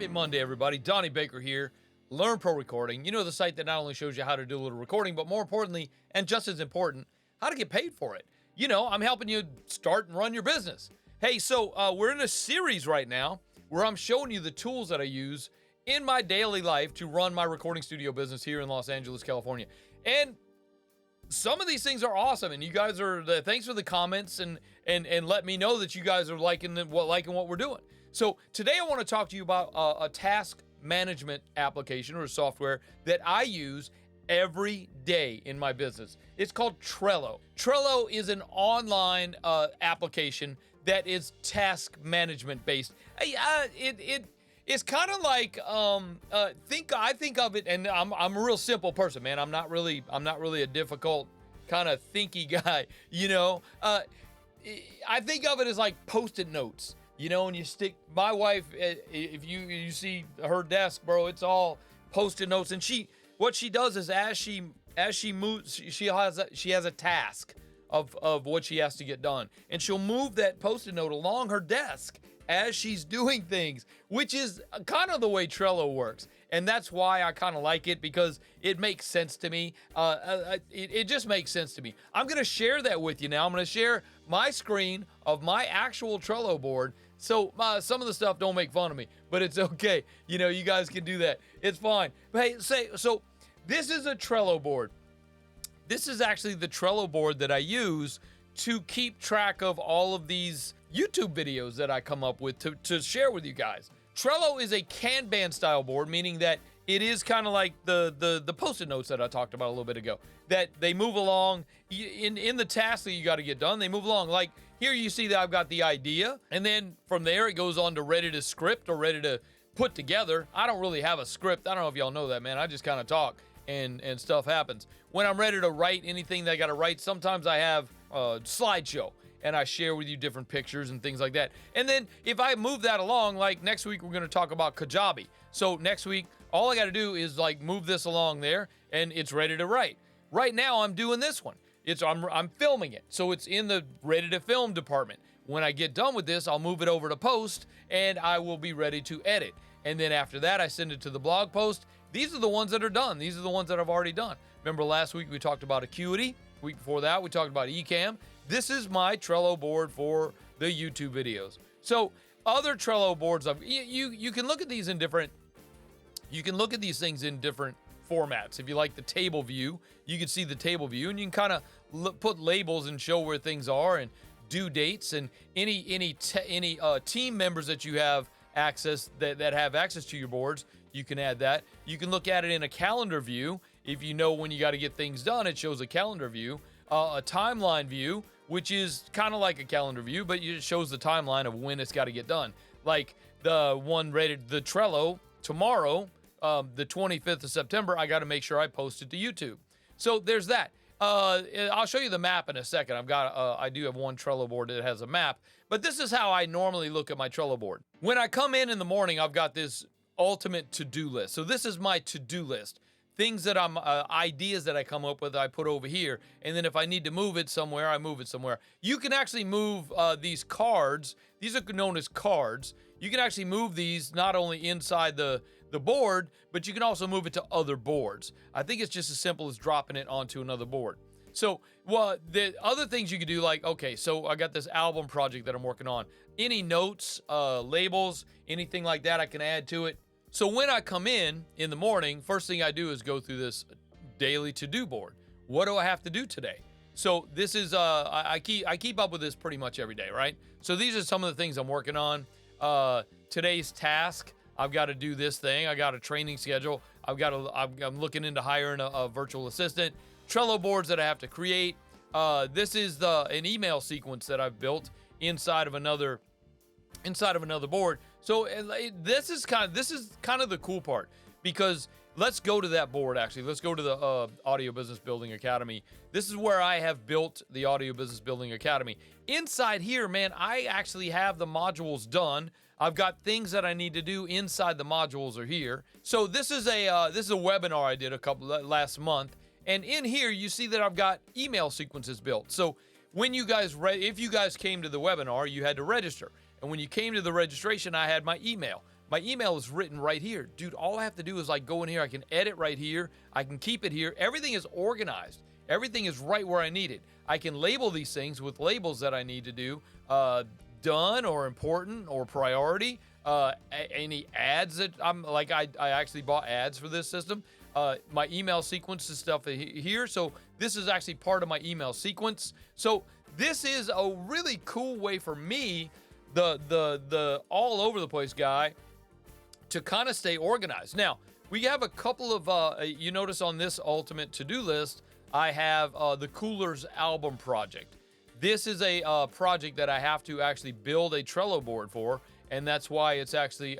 Happy Monday, everybody. Donnie Baker here. Learn Pro Recording. You know, the site that not only shows you how to do a little recording, but more importantly, and just as important, how to get paid for it. You know, I'm helping you start and run your business. Hey, so we're in a series right now where I'm showing you the tools that I use in my daily life to run my recording studio business here in Los Angeles, California. And some of these things are awesome, and you guys are thanks for the comments and let me know that you guys are liking what we're doing. So today I want to talk to you about a task management application or software that I use every day in my business. It's called Trello. Trello is an online application that is task management based. It's kind of like I think of it, and I'm a real simple person, man. I'm not really a difficult kind of thinky guy, you know. I think of it as like Post-it notes, you know. And you stick. My wife, if you see her desk, bro, it's all Post-it notes. And what she does is as she moves, she has a task of what she has to get done, and she'll move that Post-it note along her desk as she's doing things, which is kind of the way Trello works. And that's why I kind of like it, because it makes sense to me. It just makes sense to me. I'm going to share that with you now. I'm going to share my screen of my actual Trello board. So some of the stuff don't make fun of me, but it's okay. You know, you guys can do that. It's fine. But hey, so this is a Trello board. This is actually the Trello board that I use to keep track of all of these YouTube videos that I come up with to share with you guys. Trello is a Kanban style board, meaning that it is kind of like the Post-it notes that I talked about a little bit ago, that they move along in the tasks that you got to get done. They move along. Like here you see that I've got the idea, and then from there it goes on to ready to script or ready to put together. I don't really have a script. I don't know if y'all know that, man. I just kind of talk and stuff happens. When I'm ready to write anything that I got to write, sometimes I have a slideshow, and I share with you different pictures and things like that. And then if I move that along, like next week, we're going to talk about Kajabi. So next week, all I got to do is like move this along there, and it's ready to write. Right now, I'm doing this one. I'm filming it. So it's in the ready to film department. When I get done with this, I'll move it over to post, and I will be ready to edit. And then after that, I send it to the blog post. These are the ones that are done. These are the ones that I've already done. Remember last week we talked about Acuity. Week before that, we talked about Ecamm. This is my Trello board for the YouTube videos. So other Trello boards, you can look at these in different, you can look at these things in different formats. If you like the table view, you can see the table view, and you can kind of put labels and show where things are and due dates, and any team members that you have access that have access to your boards, you can add that. You can look at it in a calendar view. If you know when you got to get things done, it shows a calendar view. A timeline view, which is kind of like a calendar view, but it shows the timeline of when it's got to get done. Like the one rated the Trello tomorrow, the 25th of September, I got to make sure I post it to YouTube. So there's that. I'll show you the map in a second. I do have one Trello board that has a map, but this is how I normally look at my Trello board. When I come in the morning, I've got this ultimate to-do list. So this is my to-do list. Things that ideas that I come up with, I put over here. And then if I need to move it somewhere, I move it somewhere. You can actually move these cards. These are known as cards. You can actually move these not only inside the board, but you can also move it to other boards. I think it's just as simple as dropping it onto another board. So, the other things you could do, like, okay, so I got this album project that I'm working on. Any notes, labels, anything like that I can add to it. So when I come in the morning, first thing I do is go through this daily to-do board. What do I have to do today? So this is I keep up with this pretty much every day, right? So these are some of the things I'm working on. Today's task, I've got to do this thing. I got a training schedule. I'm looking into hiring a virtual assistant. Trello boards that I have to create. This is an email sequence that I've built inside of another board. So this is kind of the cool part, because let's go to that board. Actually, let's go to the Audio Business Building Academy. This is where I have built the Audio Business Building Academy. Inside here, man, I actually have the modules done. I've got things that I need to do inside the modules are here. So this is a webinar I did last month, and in here you see that I've got email sequences built. So when you guys if you guys came to the webinar, you had to register. And when you came to the registration, I had my email. My email is written right here. Dude, all I have to do is like go in here. I can edit right here. I can keep it here. Everything is organized. Everything is right where I need it. I can label these things with labels that I need to do. Done or important or priority. Any ads that I'm like, I actually bought ads for this system. My email sequence is stuff here. So this is actually part of my email sequence. So this is a really cool way for me, the all over the place guy, to kind of stay organized. Now, we have a couple of, you notice on this ultimate to-do list, I have the Coolers album project. This is a project that I have to actually build a Trello board for, and that's why it's actually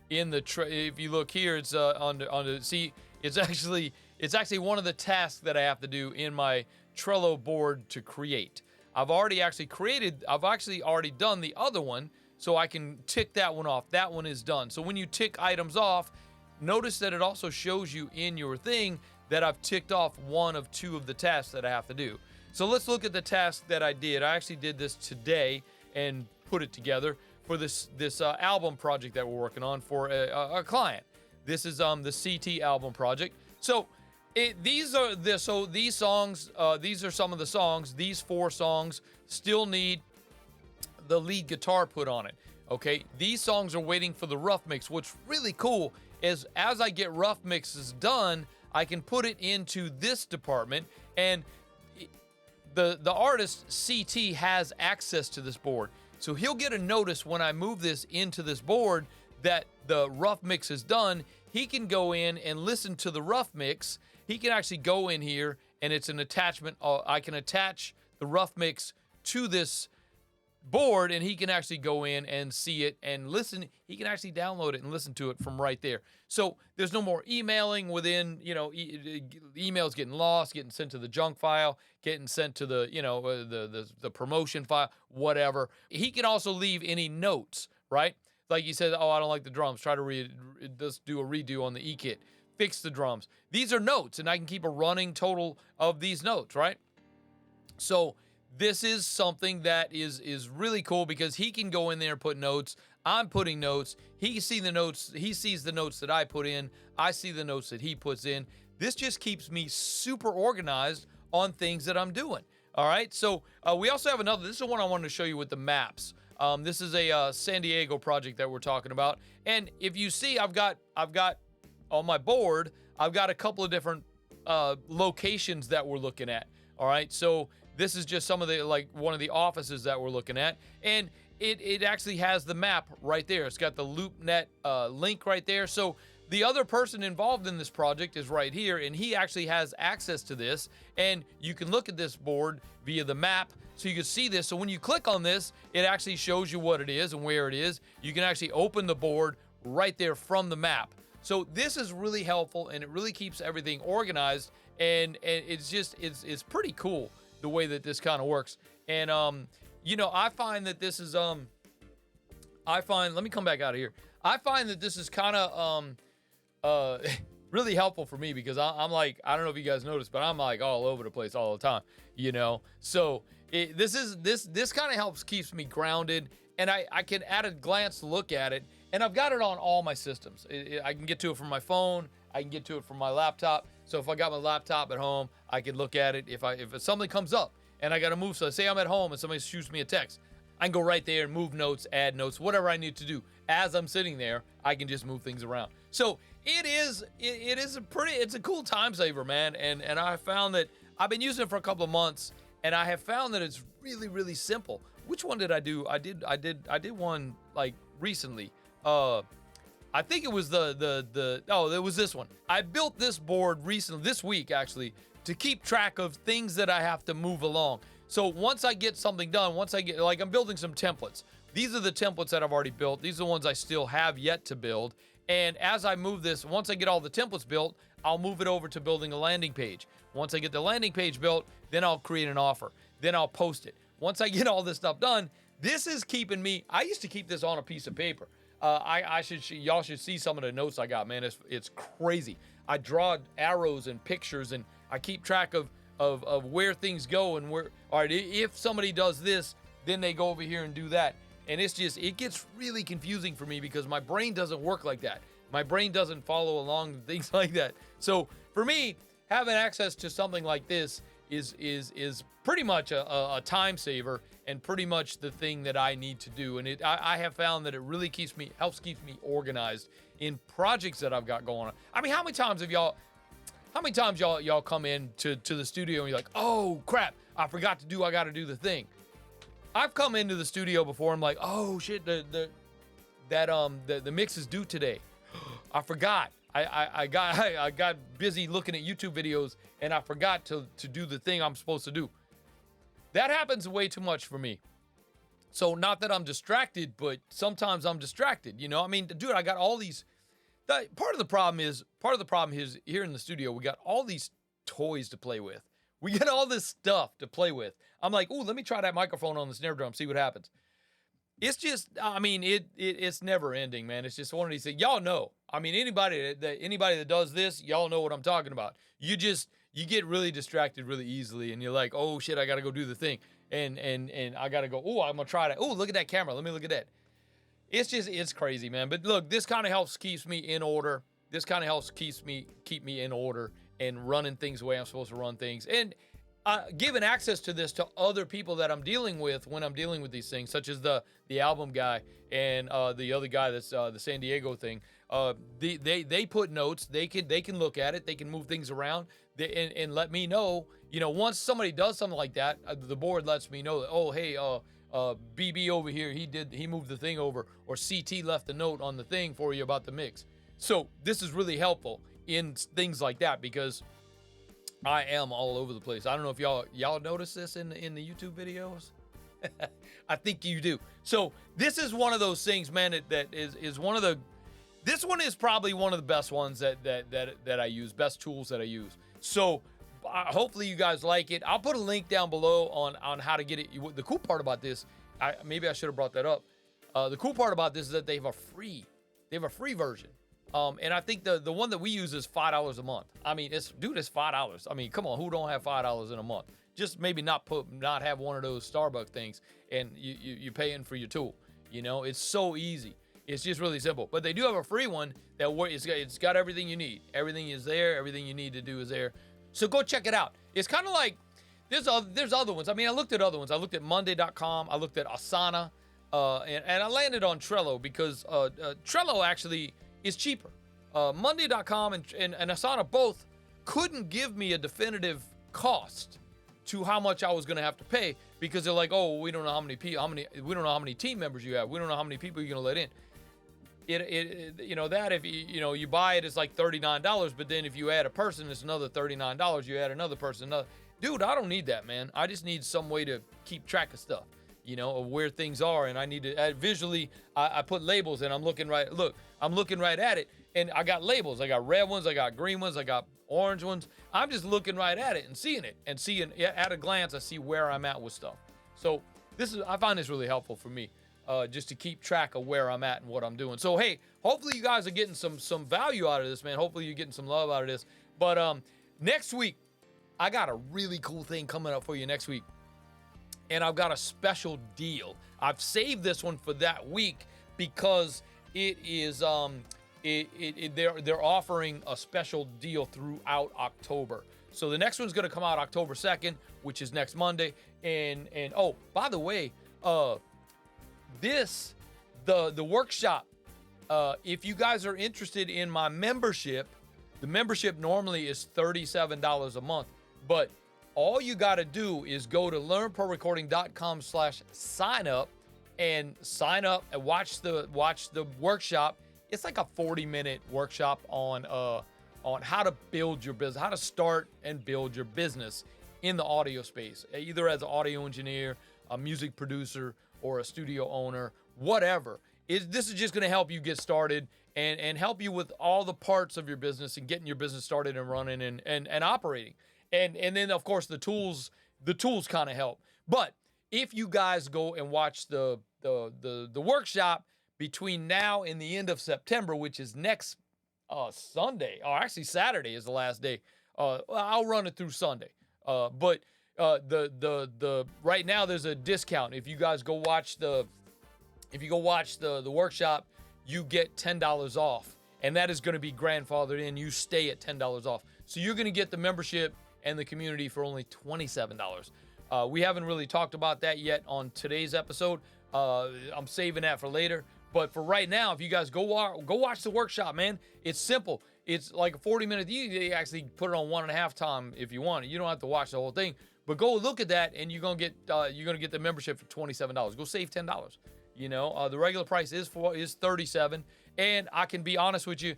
in the, if you look here, it's on the, see, it's actually one of the tasks that I have to do in my Trello board to create. I've actually already done the other one, so I can tick that one off. That one is done. So when you tick items off, notice that it also shows you in your thing that I've ticked off one of two of the tasks that I have to do. So let's look at the task that I did. I actually did this today and put it together for this album project that we're working on for a client. This is the CT album project. So these songs, these are some of the songs. These 4 songs still need the lead guitar put on it. Okay, these songs are waiting for the rough mix. What's really cool is as I get rough mixes done, I can put it into this department, and the artist CT has access to this board. So he'll get a notice when I move this into this board that the rough mix is done. He can go in and listen to the rough mix. He can actually go in here, and it's an attachment. I can attach the rough mix to this board, and he can actually go in and see it and listen. He can actually download it and listen to it from right there. So there's no more emailing within, emails getting lost, getting sent to the junk file, getting sent to the, the promotion file, whatever. He can also leave any notes, right? Like he said, oh, I don't like the drums. Try to just do a redo on the E-kit. Fix the drums. These are notes, and I can keep a running total of these notes, right? So this is something that is really cool because he can go in there and put notes. I'm putting notes. He sees the notes. He sees the notes that I put in. I see the notes that he puts in. This just keeps me super organized on things that I'm doing. All right. So we also have another. This is one I wanted to show you with the maps. This is a San Diego project that we're talking about. And if you see, I've got on my board, I've got a couple of different locations that we're looking at. All right. So this is just some of the, like one of the offices that we're looking at. And it actually has the map right there. It's got the LoopNet link right there. So the other person involved in this project is right here, and he actually has access to this. And you can look at this board via the map, so you can see this. So when you click on this, it actually shows you what it is and where it is. You can actually open the board right there from the map. So this is really helpful, and it really keeps everything organized. And it's just, it's pretty cool the way that this kind of works. And, I find that this is, let me come back out of here. I find that this is kind of, really helpful for me because I'm like, I don't know if you guys noticed, but I'm like all over the place all the time, So this kind of helps, keeps me grounded, and I can at a glance look at it, and I've got it on all my systems. I can get to it from my phone. I can get to it from my laptop. So if I got my laptop at home, I can look at it. If something comes up and I got to move, so say I'm at home and somebody shoots me a text, I can go right there and move notes, add notes, whatever I need to do. As I'm sitting there, I can just move things around. So it's a cool time saver, man. And I found that I've been using it for a couple of months, and I have found that it's really, really simple. Which one did I do? I did one like recently. I think it was it was this one. I built this board recently, this week actually, to keep track of things that I have to move along. So once I get something done, I'm building some templates. These are the templates that I've already built. These are the ones I still have yet to build. And as I move this, once I get all the templates built, I'll move it over to building a landing page. Once I get the landing page built, then I'll create an offer. Then I'll post it. Once I get all this stuff done, this is keeping me, I used to keep this on a piece of paper. Y'all should see some of the notes I got, man. It's crazy. I draw arrows and pictures, and I keep track of where things go and where, all right, if somebody does this, then they go over here and do that. And it gets really confusing for me because my brain doesn't work like that. My brain doesn't follow along and things like that. So for me, having access to something like this is pretty much a time saver and pretty much the thing that I need to do. And I have found that it really keeps me organized in projects that I've got going on. I mean, how many times y'all come in to the studio and you're like, oh crap, I got to do the thing. I've come into the studio before. I'm like, oh shit, the mix is due today. I forgot. I got busy looking at YouTube videos and I forgot to do the thing I'm supposed to do. That happens way too much for me. So not that I'm distracted, but sometimes I'm distracted. You know, I mean, dude, I got all these. Part of the problem is here in the studio, we got all these toys to play with. We get all this stuff to play with. I'm like, ooh, let me try that microphone on the snare drum, see what happens. It's just, I mean, it's never ending, man. It's just one of these things. Y'all know. I mean, anybody that does this, y'all know what I'm talking about. You get really distracted really easily, and you're like, oh shit, I gotta go do the thing, and I gotta go. Oh, I'm gonna try that. Oh, look at that camera. Let me look at that. It's crazy, man. But look, this kind of helps keeps me in order. This kind of helps keep me in order and running things the way I'm supposed to run things, and giving access to this to other people that I'm dealing with when I'm dealing with these things, such as the album guy and the other guy that's the San Diego thing. They put notes. They can look at it. They can move things around and let me know. You know, once somebody does something like that, the board lets me know that, oh hey, BB over here, he moved the thing over, or CT left a note on the thing for you about the mix. So this is really helpful in things like that because I am all over the place. I don't know if y'all notice this in the YouTube videos. I think you do. So this is one of those things, man, that is one of the. This one is probably one of the best ones that I use, best tools that I use. So hopefully you guys like it. I'll put a link down below on how to get it. The cool part about this, maybe I should have brought that up. The cool part about this is that they have a free version. And I think the one that we use is $5 a month. I mean, it's $5. I mean, come on, who don't have $5 in a month? Just maybe not have one of those Starbucks things, and you're paying for your tool. You know, it's so easy. It's just really simple. But they do have a free one that it's got everything you need. Everything is there. Everything you need to do is there. So go check it out. It's kind of like there's other ones. I mean, I looked at other ones. I looked at Monday.com. I looked at Asana, and I landed on Trello because Trello actually is cheaper. Monday.com and Asana both couldn't give me a definitive cost to how much I was going to have to pay because they're like, oh, we don't know how many team members you have. We don't know how many people you're going to let in. If you buy it, it's like $39, but then if you add a person, it's another $39. You add another person, dude, I don't need that, man. I just need some way to keep track of stuff, of where things are, and I need to visually. I put labels, and I'm looking right at it, and I got labels. I got red ones, I got green ones, I got orange ones. I'm just looking right at it and seeing it, and seeing at a glance, I see where I'm at with stuff. So I find this really helpful for me. Just to keep track of where I'm at and what I'm doing. So, hey, hopefully you guys are getting some value out of this, man. Hopefully you're getting some love out of this. But next week, I got a really cool thing coming up for you next week. And I've got a special deal. I've saved this one for that week because it is they're offering a special deal throughout October. So the next one's going to come out October 2nd, which is next Monday. And oh, by the way, the workshop, if you guys are interested in my membership, the membership normally is $37 a month, but all you got to do is go to learnprorecording.com/sign up and sign up and watch the workshop. It's like a 40-minute workshop on how to build your business, how to start and build your business in the audio space, either as an audio engineer, a music producer, or a studio owner, whatever. This is just going to help you get started and help you with all the parts of your business and getting your business started and running and operating. And then, of course, the tools kind of help. But if you guys go and watch the workshop between now and the end of September, which is next Sunday, or actually Saturday is the last day. I'll run it through Sunday. But the right now there's a discount. If you guys go watch the If you go watch the workshop, you get $10 off, and that is going to be grandfathered in. You stay at $10 off. So you're going to get the membership and the community for only $27. We haven't really talked about that yet on today's episode. I'm saving that for later. But for right now, if you guys go watch the workshop, man, it's simple. It's like a 40-minute. You actually put it on 1.5 time if you want. You don't have to watch the whole thing. But go look at that, and you're gonna get the membership for $27. Go save $10. You know, the regular price is $37, and I can be honest with you,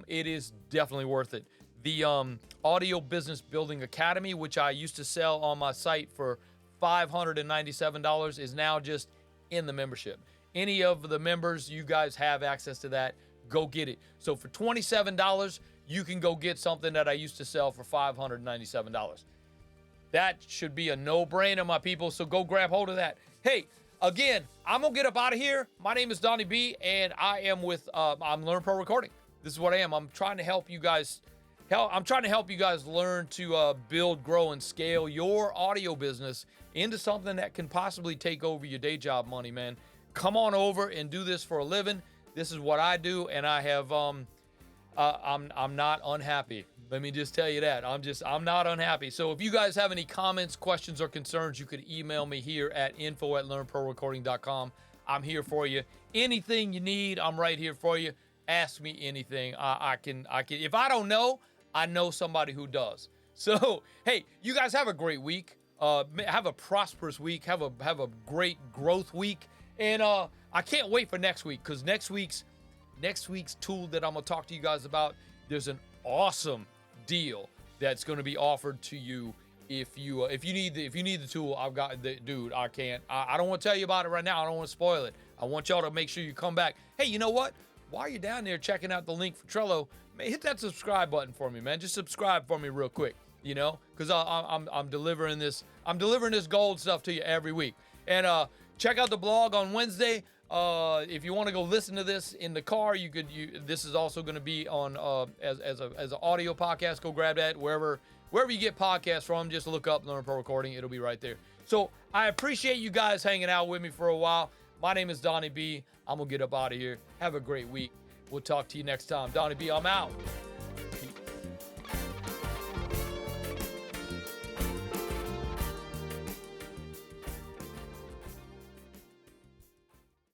it is definitely worth it. The Audio Business Building Academy, which I used to sell on my site for $597, is now just in the membership. Any of the members, you guys have access to that. Go get it. So for $27, you can go get something that I used to sell for $597. That should be a no-brainer, my people. So go grab hold of that. Hey, again, I'm gonna get up out of here. My name is Donnie B, and I am with I'm Learn Pro Recording. This is what I am. I'm trying to help you guys. I'm trying to help you guys learn to build, grow, and scale your audio business into something that can possibly take over your day job money, man. Come on over and do this for a living. This is what I do, and I have I'm not unhappy. Let me just tell you that. I'm not unhappy. So if you guys have any comments, questions, or concerns, you could email me here at info@learnprorecording.com. I'm here for you. Anything you need, I'm right here for you. Ask me anything. I can. If I don't know, I know somebody who does. So, hey, you guys have a great week. Have a prosperous week. Have a great growth week. And I can't wait for next week, because next week's tool that I'm gonna talk to you guys about, there's an awesome deal that's going to be offered to you if you need the tool. I've got the dude. I don't want to tell you about it right now. I don't want to spoil it. I want y'all to make sure you come back. Hey, you know what? While you're down there checking out the link for Trello, man, hit that subscribe button for me, man. Just subscribe for me real quick, you know, because I'm delivering this gold stuff to you every week. And check out the blog on Wednesday. If you want to go listen to this in the car, this is also going to be on as an audio podcast. Go grab that wherever you get podcasts from. Just look up Learn Pro Recording. It'll be right there. So I appreciate you guys hanging out with me for a while. My name is Donnie B. I'm gonna get up out of here. Have a great week. We'll talk to you next time. Donnie B, I'm out.